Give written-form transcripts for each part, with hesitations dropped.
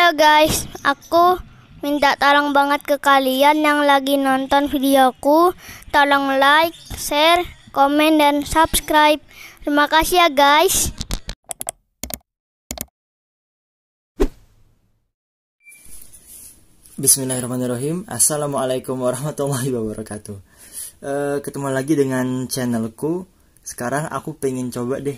Halo guys, aku minta tolong banget ke kalian yang lagi nonton videoku. Tolong like, share, komen, dan subscribe. Terima kasih ya guys. Bismillahirrahmanirrahim. Assalamualaikum warahmatullahi wabarakatuh. Ketemu lagi dengan channelku. Sekarang aku pengen coba deh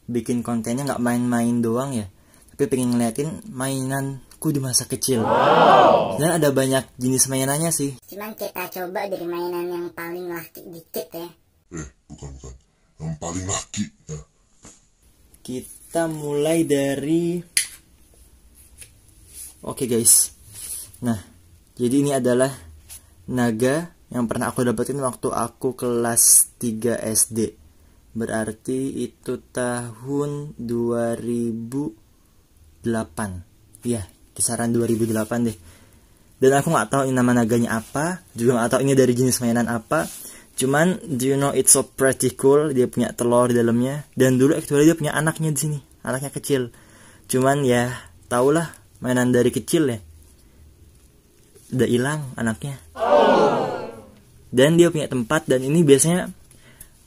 bikin kontennya nggak main-main doang ya, tapi pengen ngeliatin mainanku di masa kecil. Dan ada banyak jenis mainannya sih. Cuman kita coba dari mainan yang paling laki dikit ya. Bukan. Yang paling laki ya. Kita mulai dari Oke guys. Nah, jadi ini adalah naga yang pernah aku dapetin waktu aku kelas 3 SD. Berarti itu tahun 2008. Ya, kisaran 2008 deh. Dan aku nggak tahu ini nama naganya apa, juga nggak tahu ini dari jenis mainan apa. Cuman, do you know it's so pretty cool? Dia punya telur di dalamnya. Dan dulu actually dia punya anaknya di sini, anaknya kecil. Cuman ya, tahulah mainan dari kecil ya. Udah hilang anaknya. Dan dia punya tempat, dan ini biasanya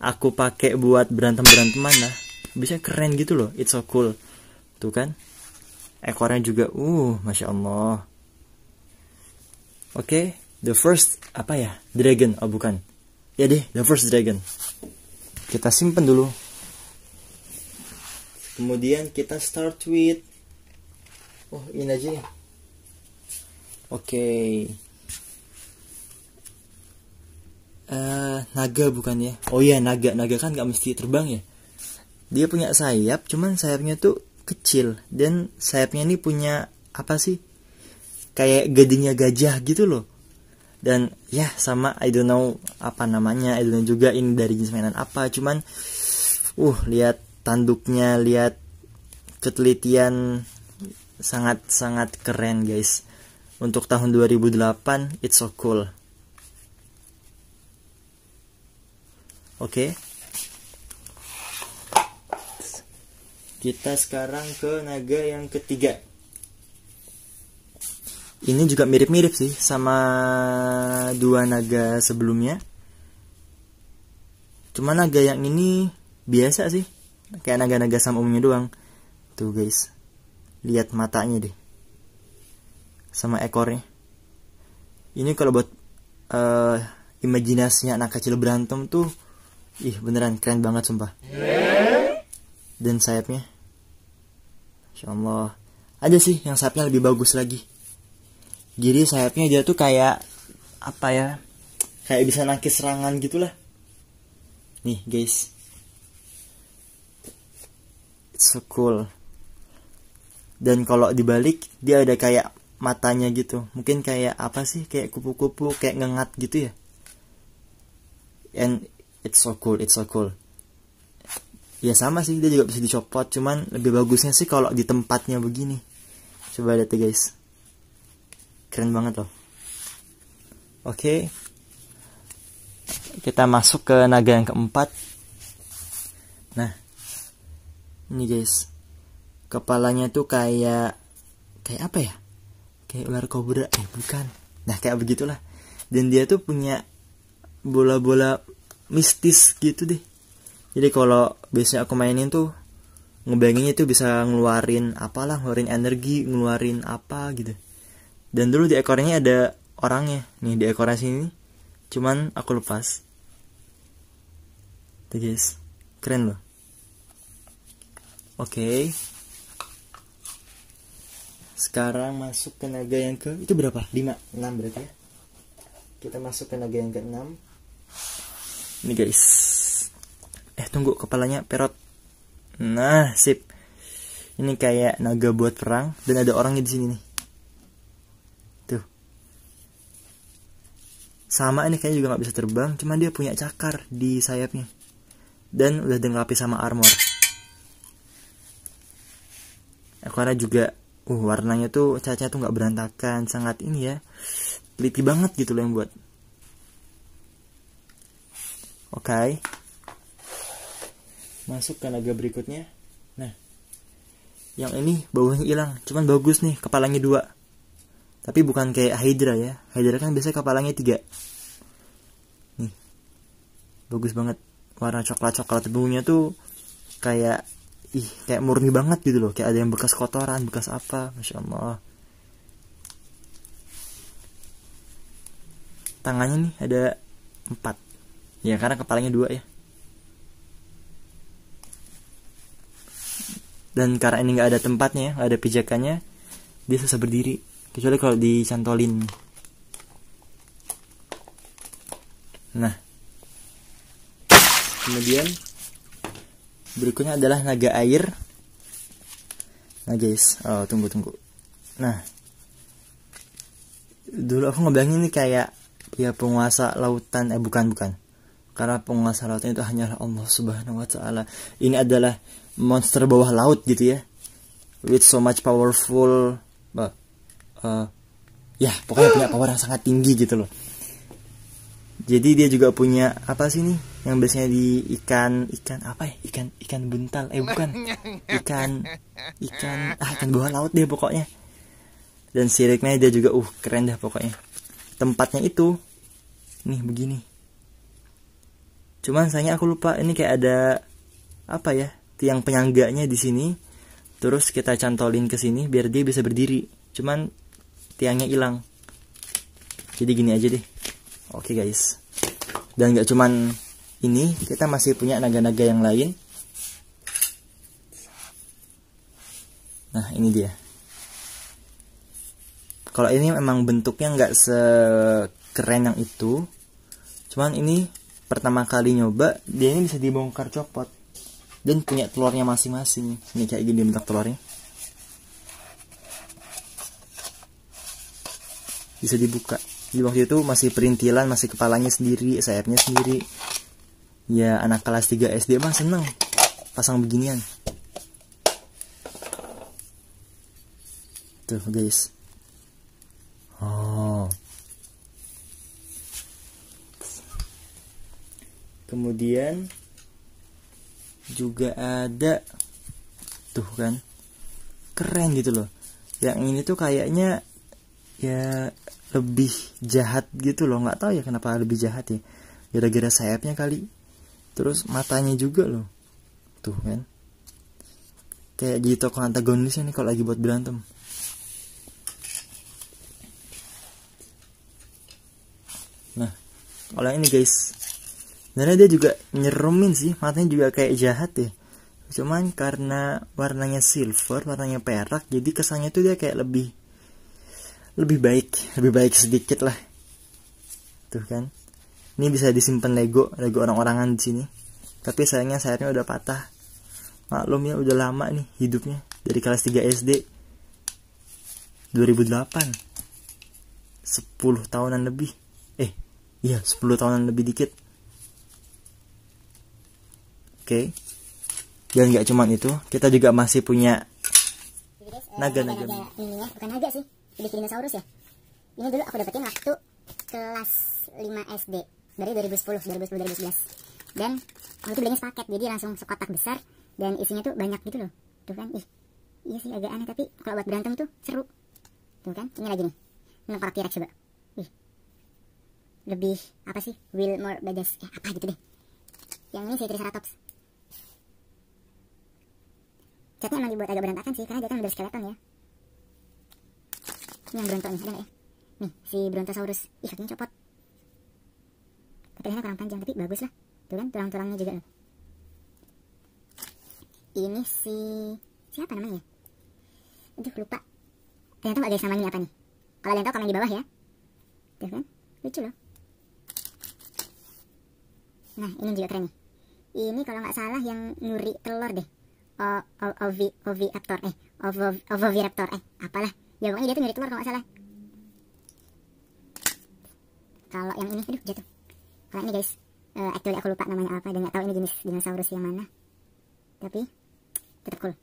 aku pakai buat berantem-beranteman lah. Bisa keren gitu loh. It's so cool. Tuh kan. Ekornya juga Masya Allah. Oke, the first apa ya? Dragon. Oh bukan. Ya deh, the first dragon. Kita simpen dulu. Kemudian kita start with ini aja nih. Oke. Naga bukan ya? Oh iya, naga kan gak mesti terbang ya. Dia punya sayap, cuman sayapnya tuh kecil. Dan sayapnya ini punya apa sih? Kayak gadingnya gajah gitu loh. Dan ya sama, I don't know apa namanya, I don't know juga ini dari jenis mainan apa. Cuman lihat tanduknya, lihat ketelitian, sangat keren guys. Untuk tahun 2008, it's so cool. Oke. Kita sekarang ke naga yang ketiga. Ini juga mirip-mirip sih sama dua naga sebelumnya. Cuma naga yang ini biasa sih, kayak naga-naga sama umumnya doang. Tuh guys, lihat matanya deh, sama ekornya. Ini kalau buat imajinasinya anak kecil berantem tuh, beneran keren banget sumpah. Dan sayapnya, Masya Allah. Ada sih yang sayapnya lebih bagus lagi. Jadi sayapnya dia tuh kayak apa ya? Kayak bisa nangkis serangan gitulah. Nih guys, it's so cool. Dan kalau dibalik dia ada kayak matanya gitu. Mungkin kayak apa sih? Kayak kupu-kupu, kayak ngengat gitu ya. And it's so cool. Ya sama sih, dia juga bisa dicopot. Cuman lebih bagusnya sih kalau di tempatnya begini. Coba lihat ya guys, keren banget loh. Oke. Kita masuk ke naga yang keempat. Nah, ini guys, kepalanya tuh kayak apa ya? Kayak ular kobra. Bukan. Nah, kayak begitulah. Dan dia tuh punya bola-bola mistis gitu deh. Jadi kalau biasanya aku mainin tuh, ngebayanginnya tuh bisa ngeluarin apalah, ngeluarin energi, ngeluarin apa gitu. Dan dulu di ekornya ada orangnya. Nih di ekornya sini. Cuman aku lepas. Tuh guys, keren loh. Oke. Sekarang masuk ke naga yang itu berapa? 5, 6 berarti ya. Kita masuk ke naga yang ke-6. Ini guys. Tunggu, kepalanya perot. Nah, sip. Ini kayak naga buat perang dan ada orangnya di sini nih. Tuh. Sama, ini kayaknya juga nggak bisa terbang, cuma dia punya cakar di sayapnya. Dan udah dilengkapi sama armor. Ekornya juga warnanya tuh, cacanya tuh nggak berantakan, sangat ini ya. Teliti banget gitu loh yang buat. Oke. Masuk ke naga berikutnya. Nah, Yang ini baunya hilang, cuman bagus nih, kepalanya 2. Tapi bukan kayak Hydra ya. Hydra kan biasanya kepalanya 3. Nih, bagus banget. Warna coklat-coklat, baunya tuh kayak kayak murni banget gitu loh. Kayak ada yang bekas kotoran, bekas apa. Masya Allah. Tangannya nih ada 4. Ya karena kepalanya 2 ya. Dan karena ini nggak ada tempatnya, nggak ada pijakannya, dia susah berdiri. Kecuali kalau dicantolin. Nah, kemudian berikutnya adalah naga air. Nah guys, tunggu. Nah, dulu aku ngebayangin ini kayak ya penguasa lautan, bukan. Karena penguasa lautan itu hanyalah Allah Subhanahu wa Ta'ala. Ini adalah monster bawah laut gitu ya, with so much powerful, ya pokoknya punya power yang sangat tinggi gitu loh. Jadi dia juga punya apa sih nih yang biasanya di ikan apa ya, ikan buntal, bukan, ikan bawah laut dia pokoknya. Dan siriknya dia juga keren dah pokoknya. Tempatnya itu nih begini, cuman sayangnya aku lupa ini kayak ada apa ya, tiang penyangganya di sini. Terus kita cantolin ke sini biar dia bisa berdiri. Cuman tiangnya hilang. Jadi gini aja deh. Oke guys. Dan gak cuman ini, kita masih punya naga-naga yang lain. Nah, ini dia. Kalau ini memang bentuknya nggak sekeren yang itu. Cuman ini pertama kali nyoba, dia ini bisa dibongkar copot. Dan punya telurnya masing-masing. Ini kayak gini bentuk telurnya. Bisa dibuka. Di waktu itu masih perintilan, masih kepalanya sendiri, sayapnya sendiri. Ya anak kelas 3 SD mah seneng pasang beginian. Tuh guys. Kemudian juga ada tuh kan, keren gitu loh. Yang ini tuh kayaknya ya lebih jahat gitu loh, nggak tahu ya kenapa lebih jahat ya, gara-gara sayapnya kali. Terus matanya juga loh, tuh kan, kayak jadi tokoh antagonisnya nih kalau lagi buat berantem. Nah, kalau yang ini guys, sebenarnya dia juga nyeremin sih, matanya juga kayak jahat ya. Cuman karena warnanya silver, warnanya perak, jadi kesannya tuh dia kayak lebih baik sedikit lah. Tuh kan. Ini bisa disimpan Lego orang-orangan di sini. Tapi sayangnya sayapnya udah patah. Maklum ya, udah lama nih hidupnya, dari kelas 3 SD. 2008. 10 tahunan lebih. Iya, 10 tahunan lebih dikit. Oke. Dan gak cuman itu, kita juga masih punya naga-naga. Ini ya, bukan naga sih, lebih dinosaurus ya. Ini dulu aku dapetin waktu kelas 5 SD dari 2010 2011. Dan aku tuh belinya sepaket, jadi langsung sekotak besar dan isinya tuh banyak gitu loh. Tuh kan, iya sih agak aneh, tapi kalau buat berantem tuh seru. Tuh kan, ini lagi nih. Ini karakter T-Rex coba. Lebih apa sih? Will more badass, apa gitu deh. Yang ini sih Triceratops. Catnya emang dibuat agak berantakan sih, karena dia kan udah skeleton ya. Ini yang Bronto nih, ada gak ya? Nih, si Brontosaurus. Kakinya copot. Tapi lehernya kurang panjang, tapi bagus lah. Tuh kan, tulang-tulangnya juga loh. Ini si... siapa namanya? Aduh, lupa. Kalian tau gak guys namanya apa nih? Kalau kalian tau komen di bawah ya. Tuh kan, lucu loh. Nah, ini juga keren nih. Ini kalau nggak salah yang nyuri telur deh. Oviraptor. Apalah. Ya pokoknya dia tuh nyuri telur kalau nggak salah. Kalau yang ini, aduh jatuh. Kalau ini guys, actually aku lupa namanya apa dan nggak tahu ini jenis dinosaurus yang mana. Tapi tetap cool.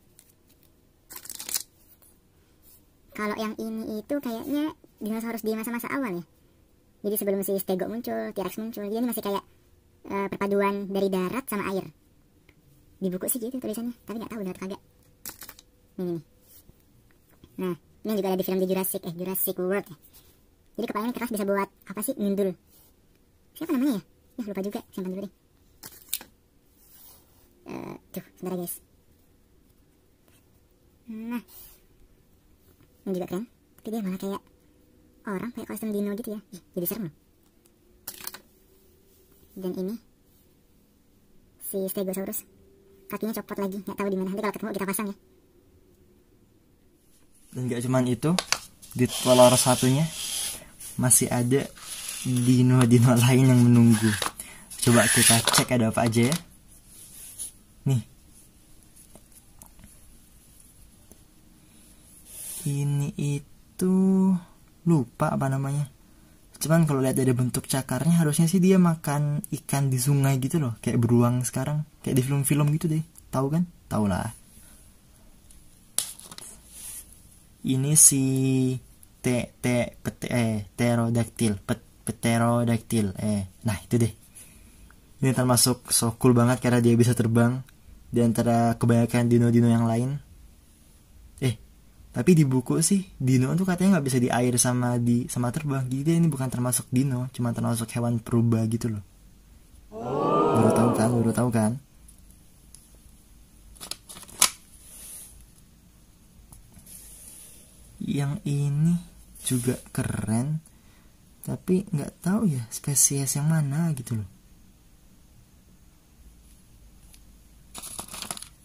Kalau yang ini itu kayaknya dinosaurus di masa-masa awal ya. Jadi sebelum si Stego muncul, T-Rex muncul, dia ini masih kayak perpaduan dari darat sama air. Di buku sih gitu tulisannya, tapi nggak tahu benar kagak. Ini nih. Nah, ini juga ada di film di Jurassic World ya. Jadi kepalanya keras, bisa buat apa sih, ngindul. Siapa namanya ya? Ya lupa juga, simpan dulu deh. Tuh, sebentar guys. Nah, ini juga keren. Tapi dia malah kayak orang, kayak kostum dino gitu ya. Ih, jadi serem loh. Dan ini si Stegosaurus, kakinya copot lagi, nggak tahu di mana. Nanti kalau ketemu kita pasang ya. Dan gak cuman itu, di kolor satunya masih ada dino-dino lain yang menunggu. Coba kita cek ada apa aja ya. Nih, ini itu lupa apa namanya. Cuman kalau lihat dari bentuk cakarnya, harusnya sih dia makan ikan di sungai gitu loh, kayak beruang sekarang, kayak di film-film gitu deh. Tahu kan? Tahu lah. Ini si pterodactyl. Nah itu deh. Ini termasuk so cool banget karena dia bisa terbang di antara kebanyakan dino-dino yang lain. Tapi di buku sih dino tuh katanya nggak bisa di air sama terbang. Jadi ini bukan termasuk dino, cuma termasuk hewan purba gitu loh. Baru tahu kan? Yang ini juga keren, tapi nggak tahu ya spesies yang mana gitu loh.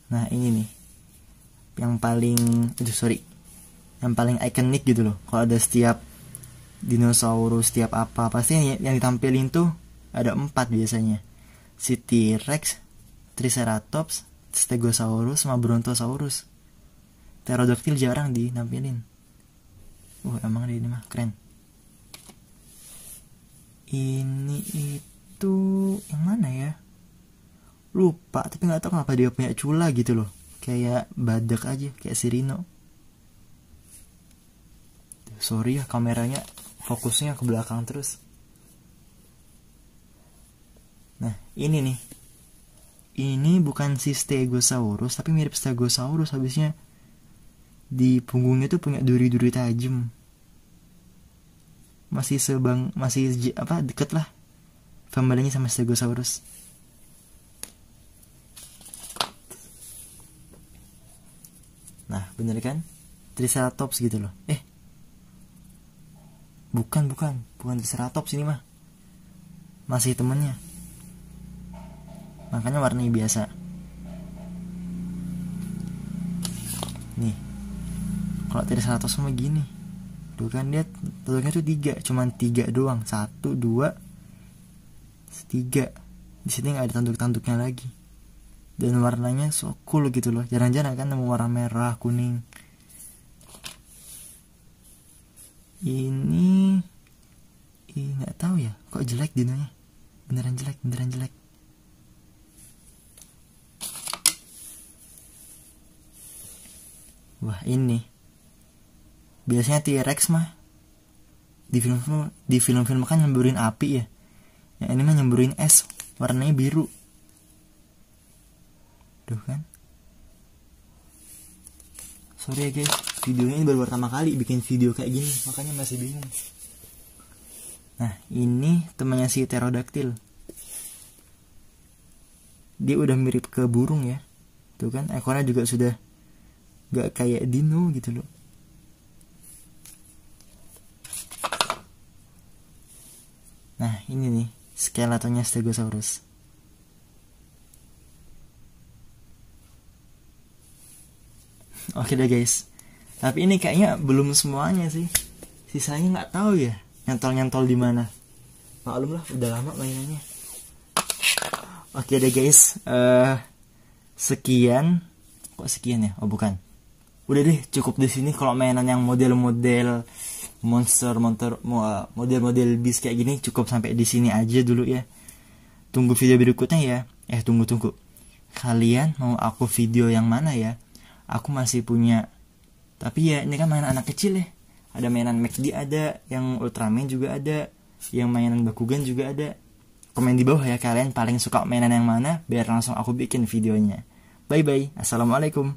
Nah ini nih, yang paling ikonik gitu loh. Kalau ada setiap dinosaurus, setiap apa, pasti yang ditampilin tuh ada 4 biasanya. Si T-Rex, Triceratops, Stegosaurus, sama Brontosaurus. Pterodactyl jarang ditampilin. Emang ini mah keren. Ini itu yang mana ya? Lupa, tapi nggak tahu kenapa dia punya cula gitu loh. Kayak badak aja, kayak si Rino. Sorry ya, kameranya fokusnya ke belakang terus. Nah, ini nih. Ini bukan si Stegosaurus, tapi mirip Stegosaurus. Habisnya di punggungnya tuh punya duri-duri tajam. Masih deket lah familinya sama Stegosaurus. Nah, bener kan? Triceratops gitu loh. Bukan Triceratops ini mah. Masih temennya. Makanya warnanya biasa. Nih. Kalau Triceratops sama gini. Tuh kan dia telurnya tuh 3, cuman 3 doang. 1, 2, 3. Di sini nggak ada tanduk-tanduknya lagi. Dan warnanya so cool gitu loh. Jarang-jarang kan nemu warna merah, kuning. Ini nggak tahu ya, kok jelek dinonya. Beneran jelek. Wah, ini biasanya T-Rex mah di film-film kan nyemburin api ya. Yang ini mah nyemburin es, warnanya biru. Tuh kan. Sorry ya guys, videonya ini baru pertama kali bikin video kayak gini, makanya masih bingung. Nah, ini temannya si Pterodactyl. Dia udah mirip ke burung ya. Tuh kan, ekornya juga sudah gak kayak dino gitu loh. Nah, ini nih skeletonnya Stegosaurus. Oke deh guys. Tapi ini kayaknya belum semuanya sih. Sisanya nggak tahu ya. Nyantol di mana. Maklum lah, udah lama mainannya. Oke deh guys. Sekian. Kok sekian ya? Oh bukan. Udah deh, cukup di sini. Kalau mainan yang model-model model-model bis kayak gini cukup sampai di sini aja dulu ya. Tunggu video berikutnya ya. Tunggu. Kalian mau aku video yang mana ya? Aku masih punya. Tapi ya ini kan mainan anak kecil ya. Ada mainan McD ada, yang Ultraman juga ada, yang mainan Bakugan juga ada. Komen di bawah ya kalian paling suka mainan yang mana, biar langsung aku bikin videonya. Bye bye. Assalamualaikum.